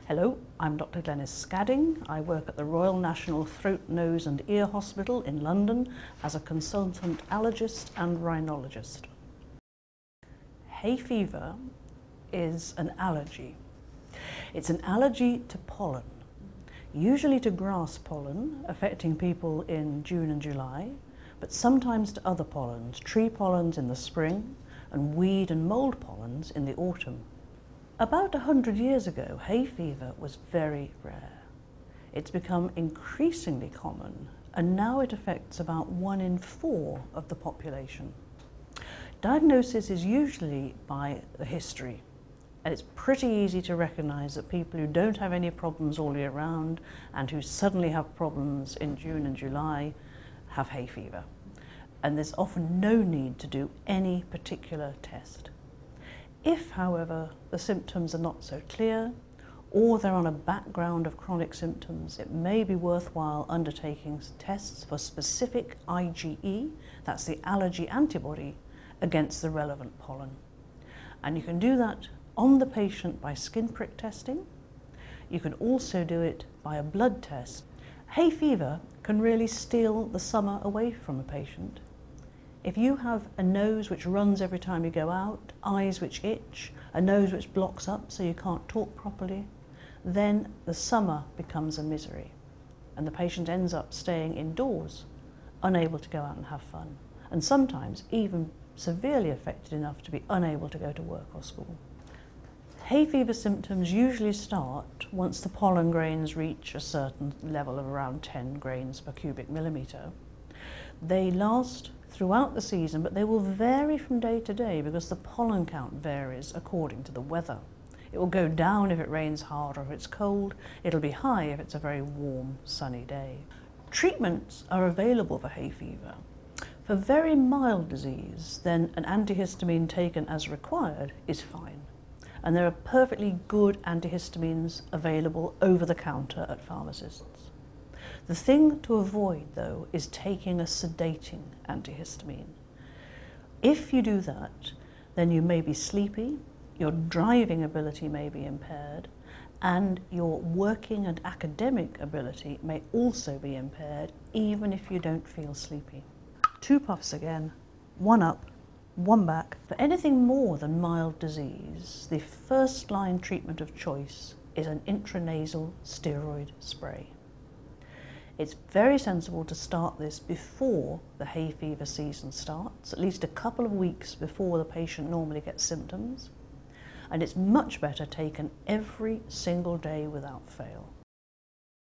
Hello, I'm Dr. Glenys Scadding. I work at the Royal National Throat, Nose and Ear Hospital in London as a consultant allergist and rhinologist. Hay fever is an allergy. It's an allergy to pollen, usually to grass pollen, affecting people in June and July, but sometimes to other pollens, tree pollens in the spring and weed and mould pollens in the autumn. About 100 years ago, hay fever was very rare. It's become increasingly common, and now it affects about 1 in 4 of the population. Diagnosis is usually by the history, and it's pretty easy to recognise that people who don't have any problems all year round and who suddenly have problems in June and July have hay fever. And there's often no need to do any particular test. If, however, the symptoms are not so clear, or they're on a background of chronic symptoms, it may be worthwhile undertaking tests for specific IgE, that's the allergy antibody, against the relevant pollen. And you can do that on the patient by skin prick testing. You can also do it by a blood test. Hay fever can really steal the summer away from a patient. If you have a nose which runs every time you go out, eyes which itch, a nose which blocks up so you can't talk properly, then the summer becomes a misery and the patient ends up staying indoors, unable to go out and have fun, and sometimes even severely affected enough to be unable to go to work or school. Hay fever symptoms usually start once the pollen grains reach a certain level of around 10 grains per cubic millimetre. They last throughout the season, but they will vary from day to day because the pollen count varies according to the weather. It will go down if it rains hard or if it's cold. It'll be high if it's a very warm, sunny day. Treatments are available for hay fever. For very mild disease, then an antihistamine taken as required is fine. And there are perfectly good antihistamines available over the counter at pharmacists. The thing to avoid, though, is taking a sedating antihistamine. If you do that, then you may be sleepy, your driving ability may be impaired, and your working and academic ability may also be impaired, even if you don't feel sleepy. 2 puffs again, 1 up, 1 back. For anything more than mild disease, the first-line treatment of choice is an intranasal steroid spray. It's very sensible to start this before the hay fever season starts, at least a couple of weeks before the patient normally gets symptoms, and it's much better taken every single day without fail.